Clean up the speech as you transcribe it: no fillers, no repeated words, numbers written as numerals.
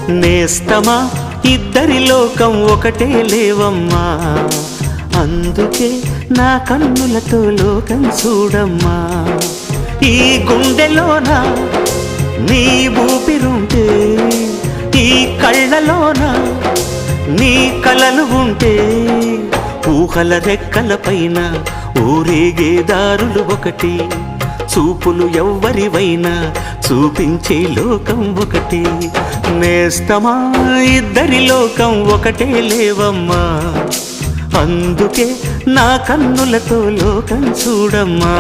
నేస్తమా ఇద్దరి లోకం ఒకటే లేవమ్మా, అందుకే నా కన్నులతో లోకం చూడమ్మా. ఈ గుండెలోన నీ ఊపిరుంటే, ఈ కళ్ళలోన నీ కలలు ఉంటే, ఊహల రెక్కల పైన ఊరేగే దారులు ఒకటి, చూపులు ఎవ్వరివైనా చూపించే లోకం ఒకటి. నేస్తమా ఇద్దరి లోకం ఒకటే లేవమ్మా, అందుకే నా కన్నులతో లోకం చూడమ్మా.